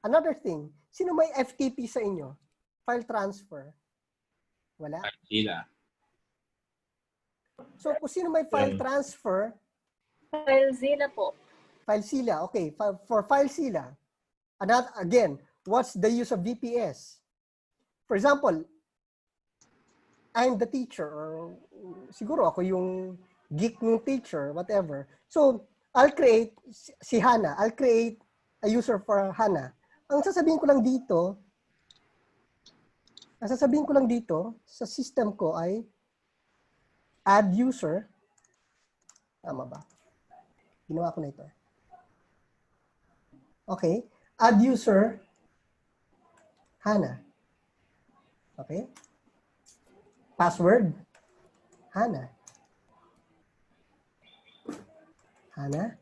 Another thing, sino may FTP sa inyo? File transfer. Wala? Sila. So, kung sino may file transfer, FileZilla po. FileZilla, okay. For FileZilla, again, what's the use of VPS? For example, I'm the teacher, or siguro ako yung geek ng teacher, whatever. So, I'll create, si Hana, I'll create a user for Hana. Ang sasabihin ko lang dito, sa system ko ay add user. Tama ba? Ginawa ko na ito. Okay. Add user Hana. Okay. Password Hana. Hana.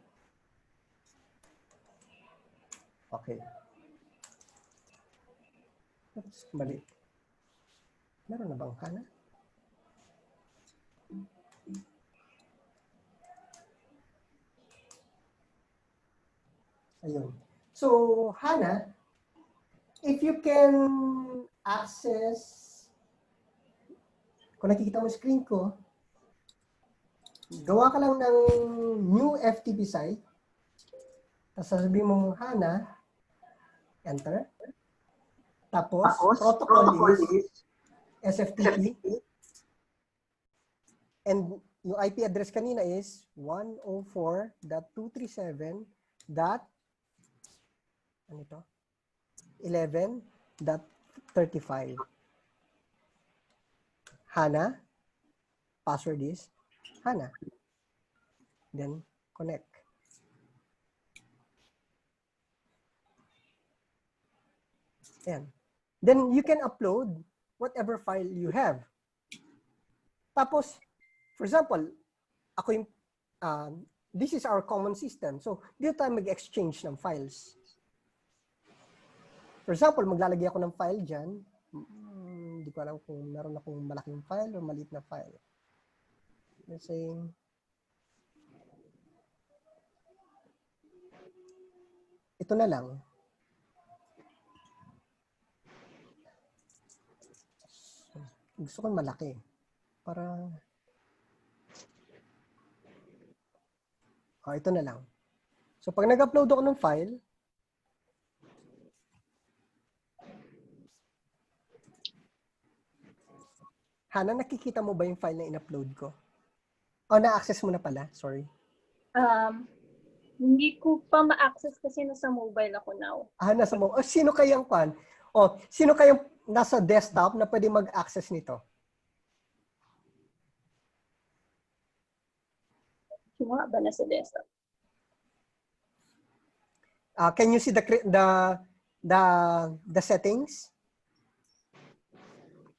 Okay. Oops, mali. Meron na bang Hana? Ayun. So, Hana, if you can access, kung nakikita mo screen ko, gawa ka lang ng new FTP site, tapos sasabihin mo Hana, enter, tapos protocol is SFTP, and yung IP address kanina is 104.237. Ano ito? 11.35. Hana, password is Hana. Then connect. Ayan. Then you can upload whatever file you have. Tapos, for example, ako yung, this is our common system. So, dito tayo mag-exchange ng files. For example, maglalagay ako ng file dyan. Hindi ko alam kung meron akong malaking file o maliit na file. Let's say, ito na lang. Gusto ko malaki. Para, ito na lang. So, pag nag-upload ako ng file, Hana, nakikita mo ba yung file na in-upload ko? O, na-access mo na pala. Sorry. Hindi ko pa ma-access kasi nasa mobile ako now. Nasa mo. Sino kayang kwan? Sino kayang nasa desktop na pwede mag-access nito? Sino nga ba nasa desktop? Can you see the settings?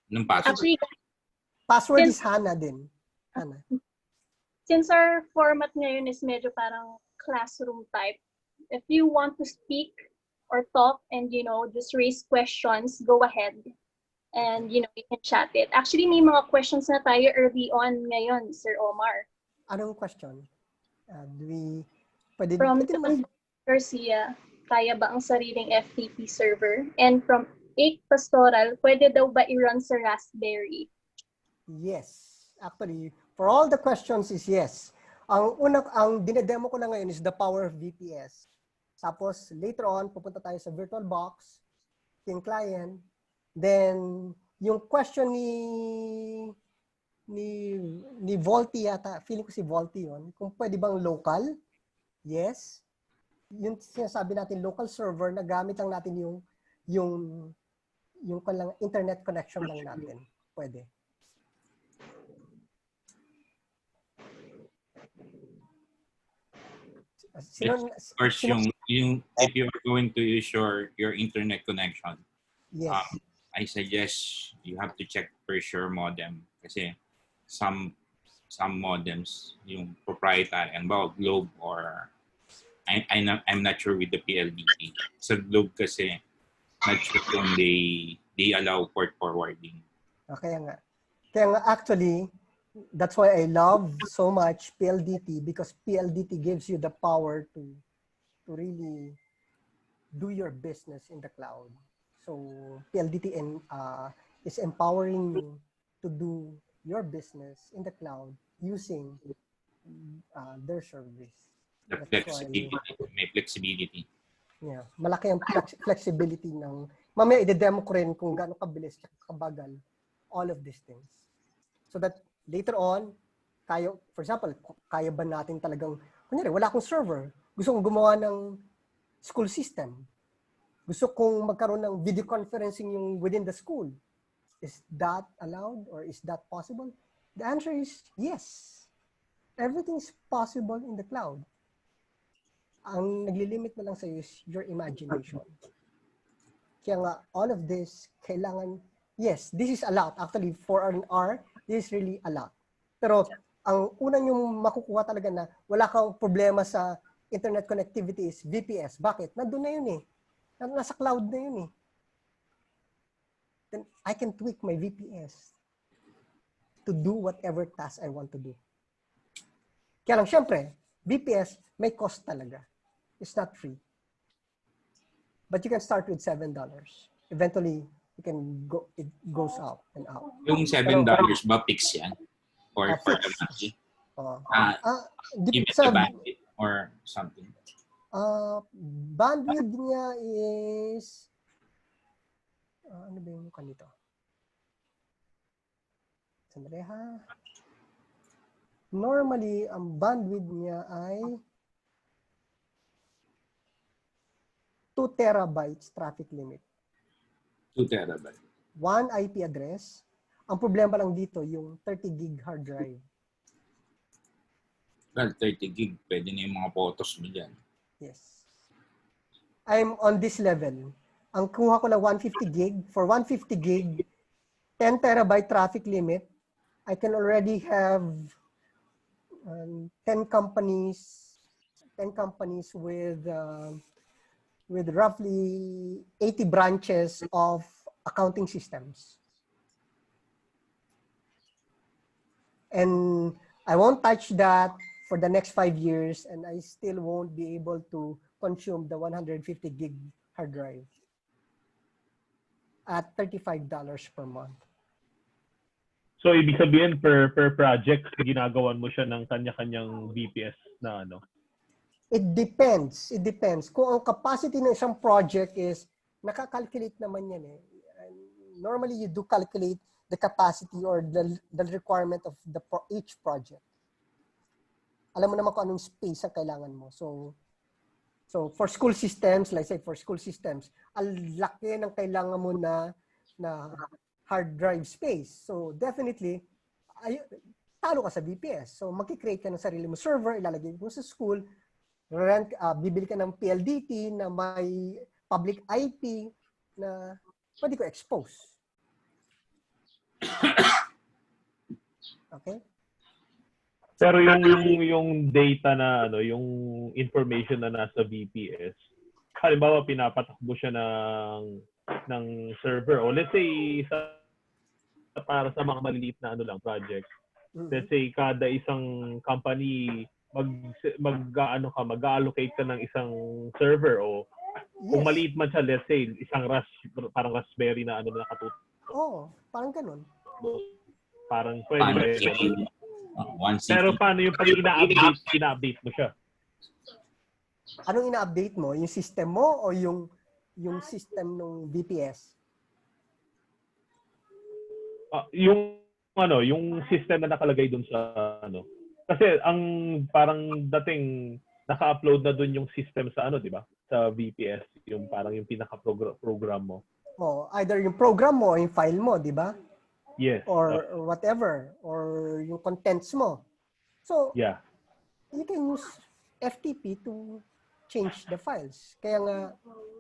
Anong password? Actually, Password is Hana din. Hana. since our format ngayon is medyo parang classroom type, if you want to speak or talk and, just raise questions, go ahead. And, you can chat it. Actually, may mga questions na tayo early on ngayon, Sir Omar. Anong question? Pwede From Garcia, kaya ba ang sariling FTP server? And from Ake Pastoral, pwede daw ba i-run sa Raspberry? Yes. Actually, for all the questions is yes. Ang dinedemo ko na ngayon is the power of VPS. Tapos, later on, pupunta tayo sa VirtualBox, yung client. Then, yung question ni Volti yata, feeling ko si Volti yun, kung pwede bang local? Yes. Yung sinasabi natin, local server, na gamit lang natin yung internet connection lang natin. Pwede. Of course, if you are going to use your internet connection, yes. I suggest you have to check first your modem kasi some modems, yung proprietary, and Globe or I'm not sure with the PLDT. Sa Globe kasi, not sure kung they allow port forwarding. Kaya nga actually, that's why I love so much PLDT, because PLDT gives you the power to really do your business in the cloud. So PLDT is empowering you to do your business in the cloud using their service. The That's why, flexibility. May flexibility. yeah, malaki ang flexibility ng, mamaya i-demo ko rin kung gaano kabilis at kabagal all of these things. So that later on, for example, kaya ba natin talagang, kunyari, wala akong server, gusto kong gumawa ng school system, gusto kong magkaroon ng video conferencing yung within the school. Is that allowed or is that possible? The answer is yes. Everything is possible in the cloud. Ang naglilimit na lang sa'yo is your imagination. Kaya nga, all of this, kailangan, yes, this is a lot. Actually, for an hour, this is really a lot. Pero, ang unang yung makukuha talaga na wala kang problema sa internet connectivity is VPS. Bakit? Nandun na yun eh. Nasa cloud na yun eh. Then, I can tweak my VPS to do whatever task I want to do. Kaya lang, syempre, VPS may cost talaga. It's not free. But you can start with $7. Eventually, it goes up and up. Yung $7 ba fix yan? Or for the monthly? Give it the bandwidth or something? Bandwidth niya is, ano ba yung kanito? Sandali ha. Normally, ang bandwidth niya ay 2 terabytes traffic limit. 2 terabytes. 1 IP address. Ang problema lang dito, yung 30 gig hard drive. Well, 30 gig. Pwede na yung mga photos mo dyan. Yes. I'm on this level. Ang kuha ko na 150 gig. For 150 gig, 10 terabyte traffic limit, I can already have 10 companies with roughly 80 branches of accounting systems. And I won't touch that for the next 5 years, and I still won't be able to consume the 150 gig hard drive at $35 per month. So, ibig sabihin, per project, ginagawan mo siya ng kanya-kanyang VPS na ano? It depends. It depends. Kung ang capacity ng isang project is, nakakalculate naman yan eh. And normally, you do calculate the capacity or the requirement of each project. Alam mo naman kung anong space ang kailangan mo. So for school systems, let's say for school systems, ang laki ng kailangan mo na hard drive space. So definitely, talo ka sa VPS. So magkikreate ka ng sarili mo server, ilalagay mo sa school, bibili ka ng PLDT na may public IP na pwede ko expose. Okay? Pero yung data na ano, yung information na nasa VPS, halimbawa pinapatakbo siya ng server o let's say para sa mga maliliit na ano lang project. Let's say kada isang company mag-allocate ka ng isang server o kung maliit man siya, let's say isang parang Raspberry na ano na nakatutok. Oo, parang ganun. Parang pwede. Pero paano yung pag ina-update mo siya? Anong ina-update mo? Yung system mo o yung system ng VPS? Yung system na nakalagay dun sa ano. Kasi ang parang dating naka-upload na dun yung system sa ano, di ba? Sa VPS, yung parang yung pinaka-program mo. Either yung program mo o yung file mo, di ba? Yes. Or whatever, or yung contents mo. So, yeah, you can use FTP to change the files. Kaya nga,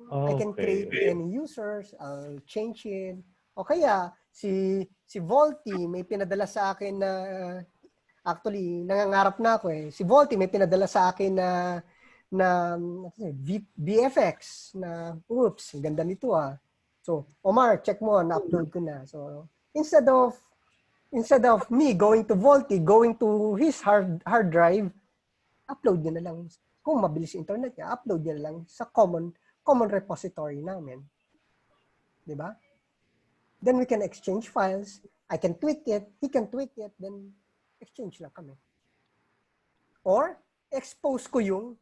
I can create any users, I'll change it. O kaya, si Volty may pinadala sa akin na, actually, nangangarap na ako eh. Si Volty may pinadala sa akin na VFX na, oops, ganda nito ah. So, Omar, check mo, na-upload ko na. So, instead of me going to Volty, going to his hard drive, upload niya na lang. Kung mabilis internet niya, upload niya na lang sa common common repository namin. Di ba? Then we can exchange files. I can tweak it, he can tweak it, then exchange lang kami. Or expose ko yung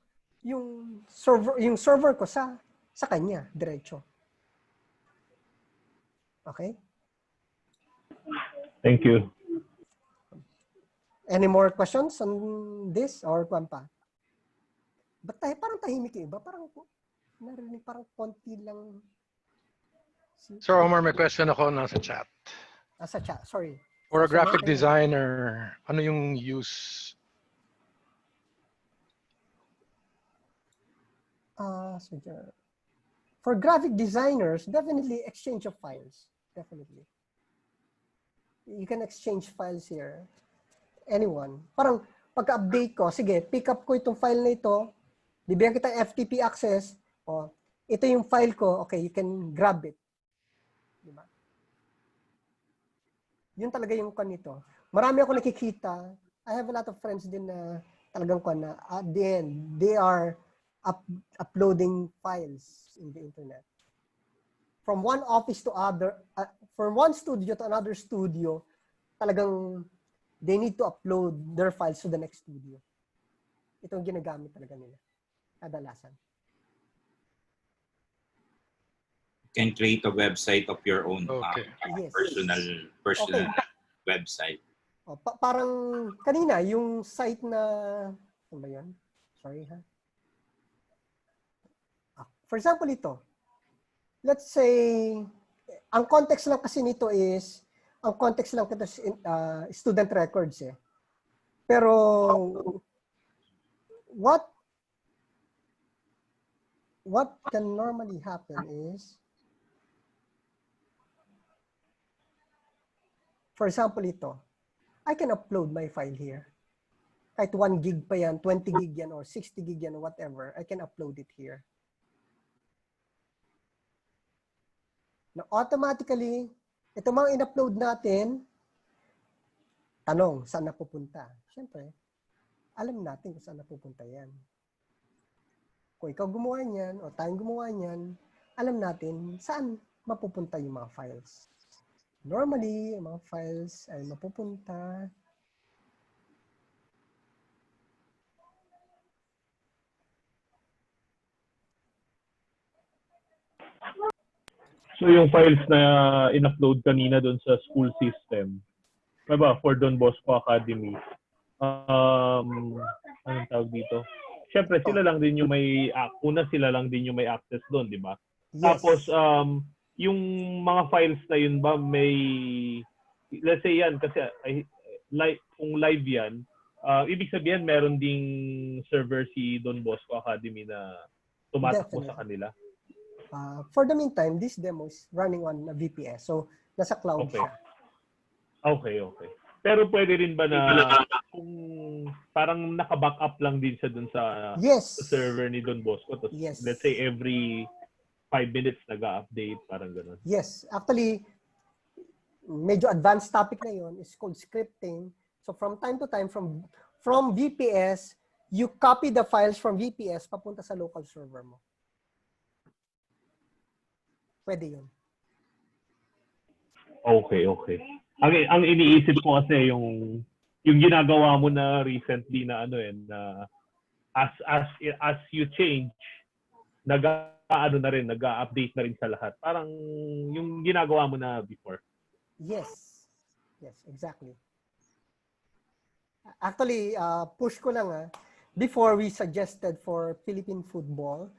server ko sa kanya diretso. Okay? Thank you. Any more questions on this or pa? Ba't parang tahimik yung iba? Parang narinig parang konti lang. Sir Omar, may question ako nasa chat. Sa chat, sorry. For a So, graphic natin- designer, ano yung use? For graphic designers, definitely exchange of files. Definitely. You can exchange files here. Anyone. Parang pagka-update ko, sige, pick up ko itong file na ito, bibigyan kita FTP access, o ito yung file ko, okay, you can grab it. Diba? Yun talaga yung kanito. Marami ako nakikita. I have a lot of friends din na talagang na at the end, they are uploading files in the internet. From one office to other, from one studio to another studio, talagang they need to upload their files to the next studio. Ito ang ginagamit talaga nila. Kadalasan. Can create a website of your own. Okay. Yes. Personal Okay. website. O, parang kanina, yung site na, ano ba yun? Sorry ha. For example, ito. Let's say, ang context lang kasi nito is, ang context lang kito student records eh. Pero, what can normally happen is, for example, ito. I can upload my file here. Kahit 1 gig pa yan, 20 gig yan, or 60 gig yan, or whatever, I can upload it here. Now, automatically, ito mga in-upload natin, tanong, saan napupunta? Siyempre, alam natin kung saan napupunta yan. Kung ikaw gumawa niyan, o tayong gumawa niyan, alam natin saan mapupunta yung mga files. Normally, yung mga files ay mapupunta So yung files na in-upload kanina doon sa school system, diba, for Don Bosco Academy, anong tawag dito? Siyempre, sila lang din yung may, sila lang din yung may access doon, di ba? Yes. Tapos, yung mga files na yun ba, may, let's say yan, kasi kung live yan, ibig sabihin, meron ding server si Don Bosco Academy na tumatakbo sa kanila. For the meantime, this demo is running on a VPS. So, nasa cloud Okay. siya. Okay. Pero pwede rin ba na kung parang naka-backup lang din siya dun sa Yes. server ni Don Bosco? Tapos, Yes. let's say every 5 minutes nag-update, parang gano'n. Yes. Actually, medyo advanced topic na yon is called scripting. So, from time to time, from VPS, you copy the files from VPS papunta sa local server mo. Pwede yun. Okay. Ang iniisip ko kasi yung ginagawa mo na recently na na as you change, nag-update na rin sa lahat. Parang yung ginagawa mo na before. Yes, exactly. Actually, push ko lang before we suggested for Philippine football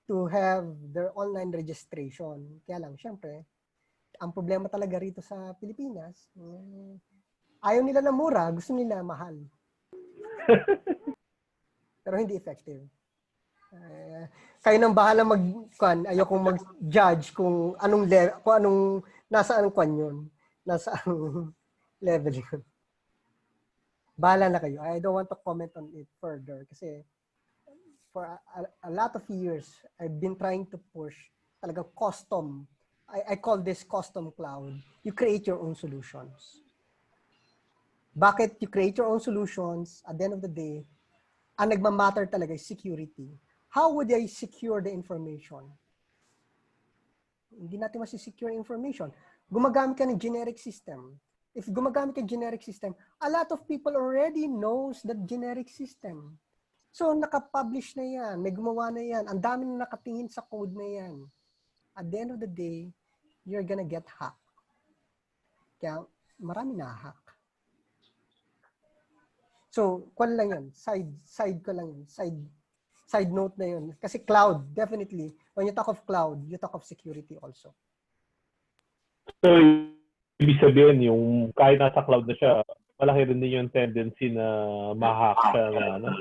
to have their online registration. Kaya lang, syempre, ang problema talaga rito sa Pilipinas, ayaw nila na mura, gusto nila mahal. Pero hindi effective. Kayo nang bahala ayokong mag-judge kung anong nasaan kwan yun. Nasaan level yun. Bahala na kayo. I don't want to comment on it further kasi for a lot of years, I've been trying to push talaga custom. I call this custom cloud. You create your own solutions. Bakit you create your own solutions? At the end of the day, ang nagmamatter talaga is security. How would I secure the information? Hindi natin masisecure information. Gumagamit ka ng generic system. If gumagamit ka ng generic system, a lot of people already knows that generic system. So, nakapublish na yan. May gumawa na yan. Ang dami na nakatingin sa code na yan. At the end of the day, you're gonna get hacked. Kaya, marami na hack. So, kwan lang yan. Side ko lang yun. Side note na yun. Kasi cloud, definitely. When you talk of cloud, you talk of security also. So, ibig sabihin, yung kahit nasa cloud na siya, malaki rin din yung tendency na ma-hack siya na ano.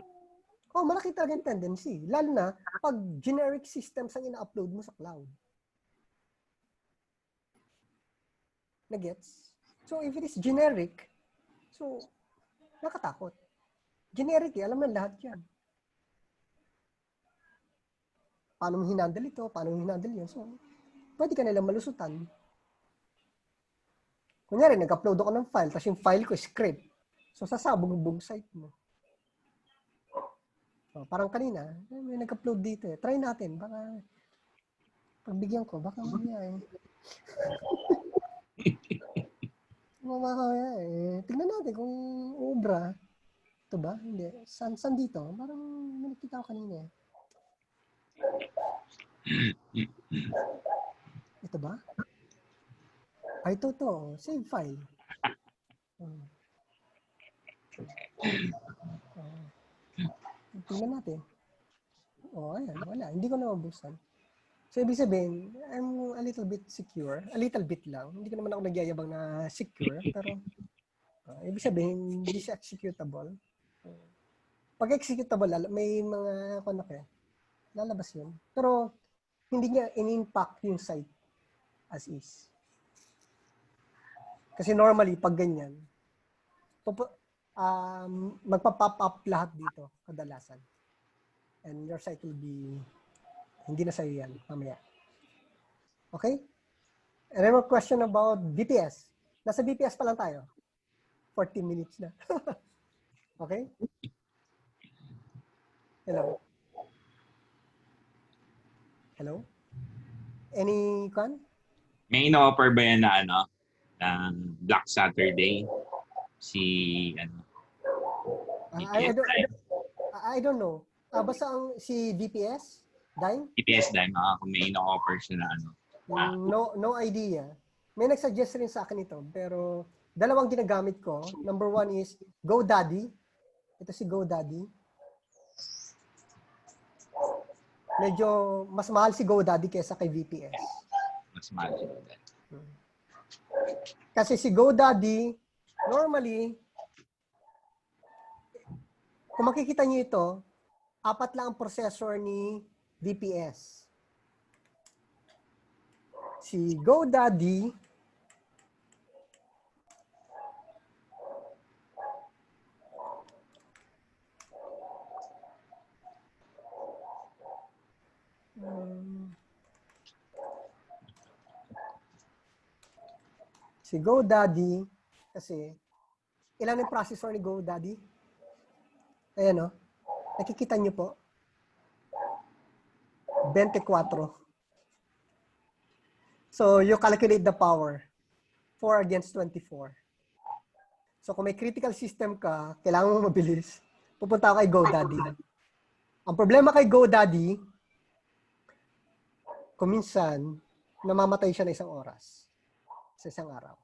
Oh, malaki talaga yung tendency. Lalo na pag generic systems ang ina-upload mo sa cloud. Nagets? So, if it is generic, so, nakatakot. Generic, alam mo lahat yan. Paano mo hinandle ito? Paano mo hinandle yun? So, pwede ka nilang malusutan. Kunyari, nag-upload ako ng file, tapos yung file ko script. So, sasabog ang buong site mo. So, parang kanina, may nag-upload dito. Try natin. Baka, pagbigyan ko, baka mamaya eh. Tignan natin kung ubra. Ito ba? Hindi. San dito? Parang may nakita ko kanina eh. Ito ba? Ay, ito. Save file. Tingnan natin. Ayan. Wala. Hindi ko na mabusan. So, ibig sabihin, I'm a little bit secure. A little bit lang. Hindi ko naman ako nagyayabang na secure. Pero, ibig sabihin, hindi siya executable. Pag executable, may mga lalabas yun. Pero, hindi niya in-impact yung site as is. Kasi normally, pag ganyan, magpa-pop up lahat dito, kadalasan. And your site will be, hindi na sa'yo yan, mamaya. Okay? Any more question about VPS? Nasa VPS pa lang tayo. 40 minutes na. Okay? Hello? Hello? Any con? May ino-offer ba yan na ng Black Saturday? I don't know. Basta si VPS? Dime? VPS Dime, kung may ino-offer siya na No idea. May nag-suggest rin sa akin ito, pero dalawang ginagamit ko. Number one is GoDaddy. Ito si GoDaddy. Medyo mas mahal si GoDaddy kaysa kay VPS. Mas mahal siya. Kasi si GoDaddy, normally, kung makikita niyo ito, 4 lang ang processor ni VPS. Si GoDaddy, kasi, ilan yung processor ni GoDaddy? Ayan o. Nakikita niyo po? 24. So, you calculate the power. 4 against 24. So, kung may critical system ka, kailangan mo mabilis, pupunta ka kay GoDaddy. Ang problema kay GoDaddy, kung minsan, namamatay siya na isang oras sa isang araw.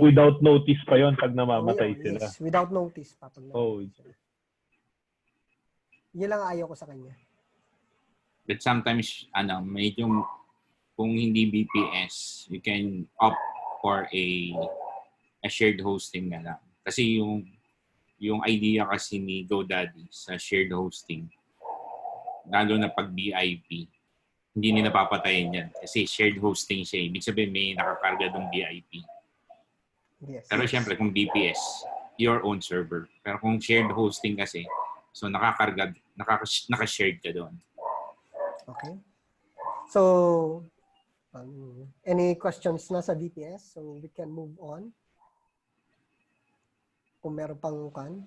Without notice pa yon pag namamatay sila. Yes, without notice pa. Yun lang ayaw ko sa kanya. But sometimes, medyo, kung hindi VPS, you can opt for a shared hosting na lang. Kasi yung idea kasi ni GoDaddy sa shared hosting, lalo na pag VIP, hindi nila papatayin yan. Kasi shared hosting siya. Ibig sabihin, may nakakarga ng VIP. Yes. Pero syempre, kung VPS, your own server. Pero kung shared hosting kasi, so naka-shared ka doon. Okay. So, any questions na sa VPS? So, we can move on. Kung meron pang kan.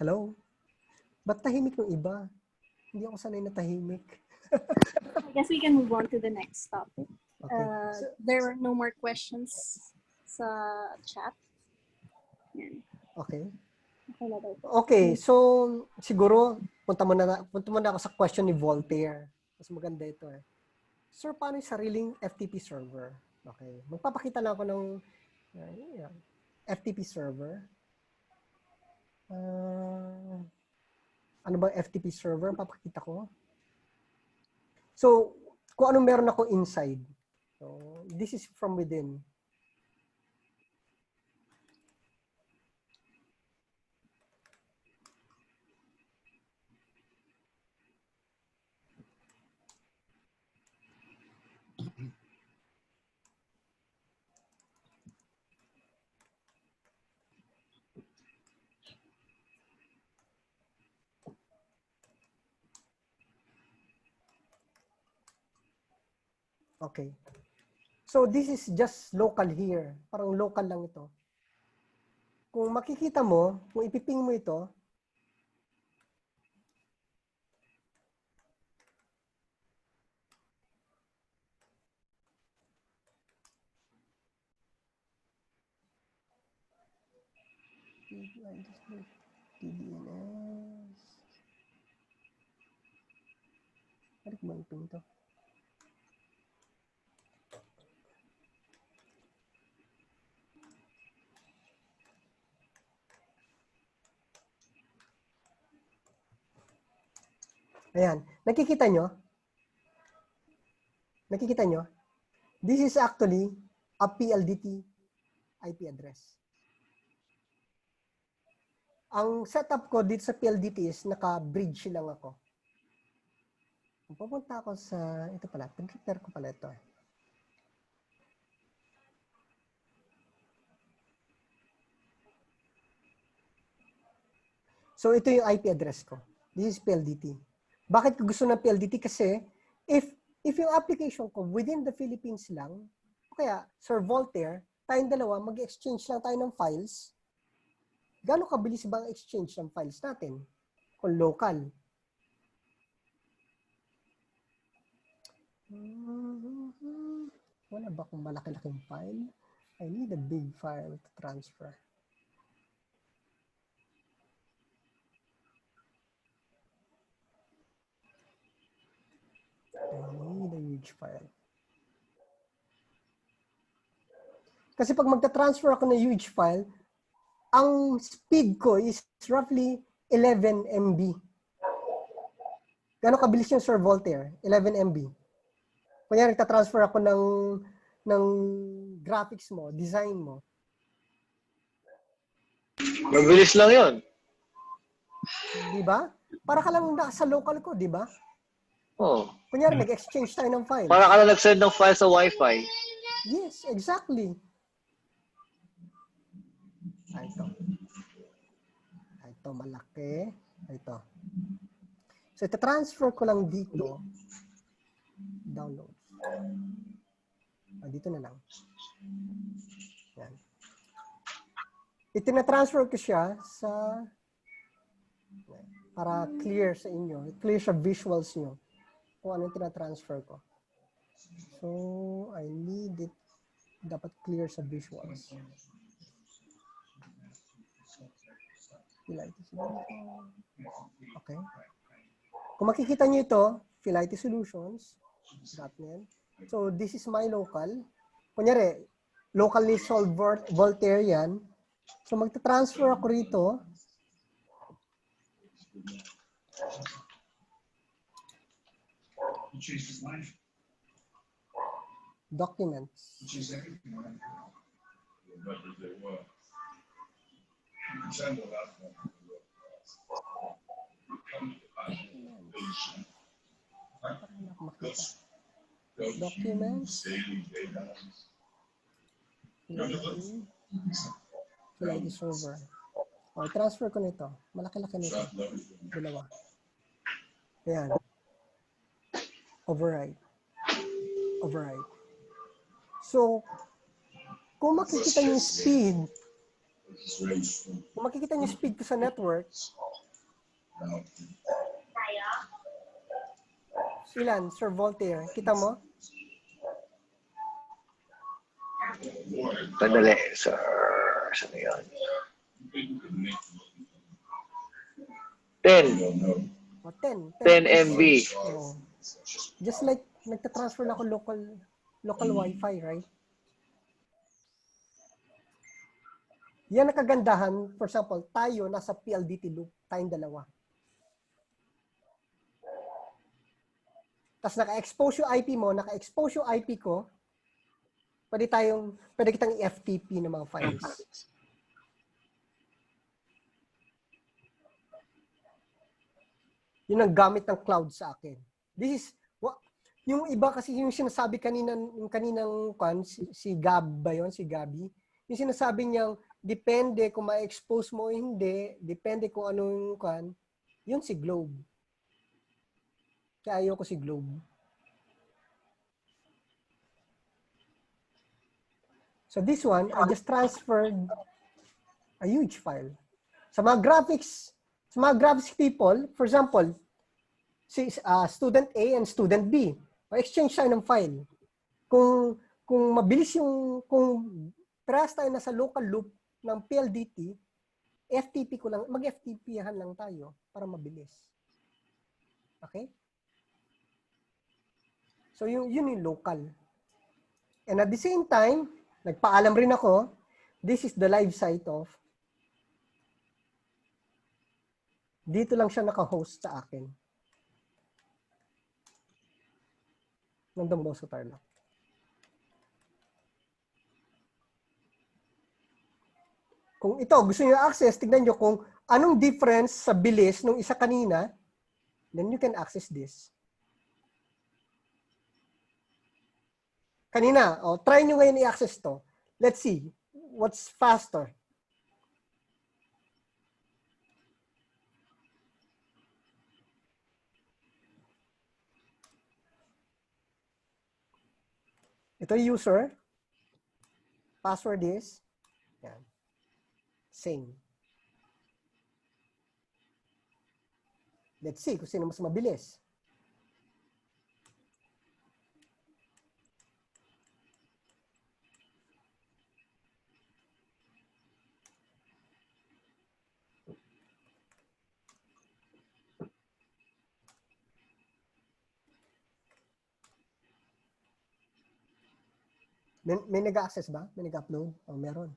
Hello? Ba't tahimik ng iba? Hindi ako sanay na tahimik. I guess we can move on to the next topic. Okay. So, There are no more questions sa chat. Yan. okay. Okay na daw po. Okay, so siguro punta muna ako sa question ni Voltaire. Mas maganda ito eh. Sir, paano yung sariling FTP server? Okay. Magpapakita lang ako ng FTP server. Ano ba FTP server? Papakita ko. So, kung anong meron ako inside. So, this is from within. Okay. So this is just local here. Parang local lang ito. Kung makikita mo, kung ipiping mo ito, TDNS. Balik mo iping ito. Ayan. Nakikita nyo? Nakikita nyo? This is actually a PLDT IP address. Ang setup ko dito sa PLDT is naka-bridge lang ako. Kung pupunta ako sa, ito pala, pin-prepare ko pala ito. So ito yung IP address ko. This is PLDT. Bakit ko gusto ng PLDT? Kasi if yung application ko within the Philippines lang, kaya Sir Voltaire, tayong dalawa, mag-exchange lang tayo ng files, gaano kabilis ba ang exchange ng files natin? Kung local. Wala ba kung malaki-laking file? I need a big file to transfer. I need a huge file. Kasi pag magta-transfer ako ng huge file, ang speed ko is roughly 11 MB. Gano'ng kabilis yung Sir Voltaire? 11 MB. Kunyari, nagta-transfer ako ng graphics mo, design mo. Mabilis lang yun. Di ba? Para ka lang nasa local ko, di ba? Oh. Kunyari, nag-exchange tayo ng file. Para ka lang nag-send ng file sa Wi-Fi. Yes, exactly. Ito. Ito, malaki. Ito. So, ita-transfer ko lang dito. Download. Dito na lang. Yan. Itina-transfer ko siya sa para clear sa inyo. Clear sa visuals nyo. Kung ano yung tina-transfer ko. So, I need it. Dapat clear sa visuals. Okay. Kung makikita nyo ito, Phility Solutions.net. So, this is my local. Kunyari, locally solved Voltaire yan. So, magta-transfer ako rito. Documents. Documents. Phility server. O, transfer ko nito. Malaki-laki nito. Dalawa. Ayan. Override. Override. So, kung makikita niyo yung speed, kung makikita niyo yung speed ko sa network, Ilan? Sir Voltaire, kita mo? Sandali, sir. Saan yun? 10. O, 10. 10 MB. Oh. Just like, nagtatransfer na ako local Wi-Fi, right? Yan ang kagandahan. For example, tayo nasa PLDT loop, tayong dalawa. Tapos naka-expose yung IP mo, naka-expose yung IP ko, pwede kitang i-FTP ng mga files. Yun ang gamit ng cloud sa akin. This is, yung iba kasi yung sinasabi kaninang si Gab ba yun, si Gabi, yung sinasabi niyang, depende kung ma-expose mo o hindi, depende kung anong yun si Globe. Kaya ayoko si Globe. So this one, I just transferred a huge file. Sa mga graphics people, for example, si student A and student B, exchange tayo ng file. Kung mabilis kung parehas tayo nasa local loop ng PLDT, FTP ko lang, mag-FTP-han lang tayo para mabilis. Okay? So, yun yung local. And at the same time, nagpaalam rin ako, this is the live site of, dito lang siya naka-host sa akin. Nandang Boso Tarlac. Kung ito, gusto niyo access, tignan niyo kung anong difference sa bilis nung isa kanina, then you can access this. Kanina, try nyo ngayon i-access to. Let's see, what's faster? Ito yung user. Password is, yan. Same. Let's see kung sino mas mabilis. May nag-access ba? May nag-upload? O meron.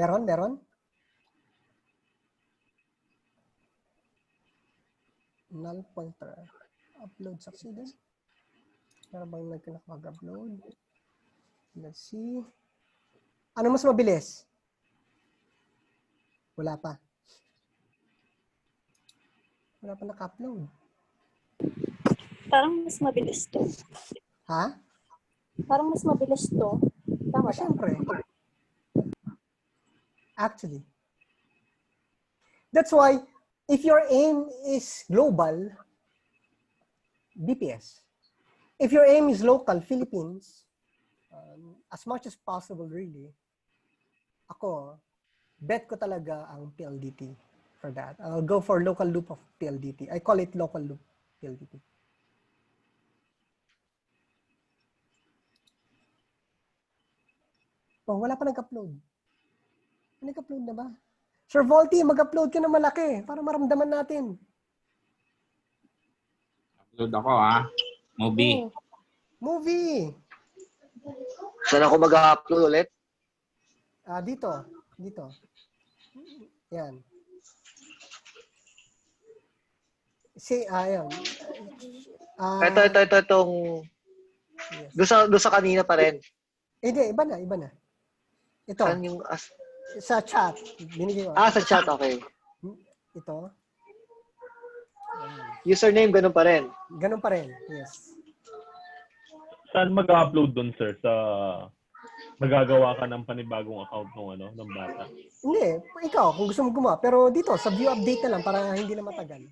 Meron? Null pointer. Upload succeeded. Meron bang nakapag-upload? Let's see. Ano mas mabilis? Wala pa. Wala pa naka-upload. Parang mas mabilis to. Ha? Parang mas mabilis to. Tama ba? Siyempre. Actually. That's why, if your aim is global, BPS. If your aim is local, Philippines, as much as possible really, ako, bet ko talaga ang PLDT for that. I'll go for local loop of PLDT. I call it local loop PLDT. Oh, wala pa nag-upload. Nag-upload na ba? Sir Volty, mag-upload ka na malaki para maramdaman natin. Upload ako, ha? Movie. Oh, movie. Saan ako mag-upload ulit? Dito. Yan. Ayan. Itong... Yes. Doon sa kanina pa rin. Hindi, iba na. Ito. Saan yung... Sa chat. Binigay ko. sa chat, okay. Ito. Ayan. Username, ganun pa rin. Ganun pa rin. Yes. Saan mag-upload dun, sir? Sa magagawa ka ng panibagong account ng bata? Hindi, ikaw, kung gusto mo gumawa. Pero dito, sa view update na lang para hindi na matagal.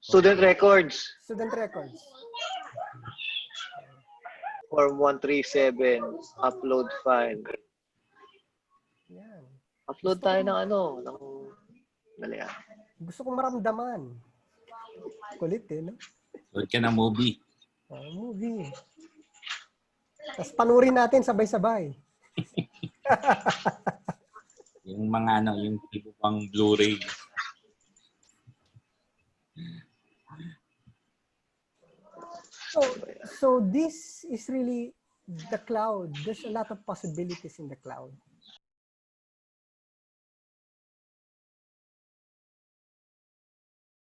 Student records. Student records. Form 137. Upload file. Yan. Upload tayo ng dali ah. Gusto kong maramdaman. Kulit no? Load ka na movie. Movie. Tapos panurin natin sabay-sabay. Yung mga yung tipo pang Blu-ray. So this is really the cloud. There's a lot of possibilities in the cloud.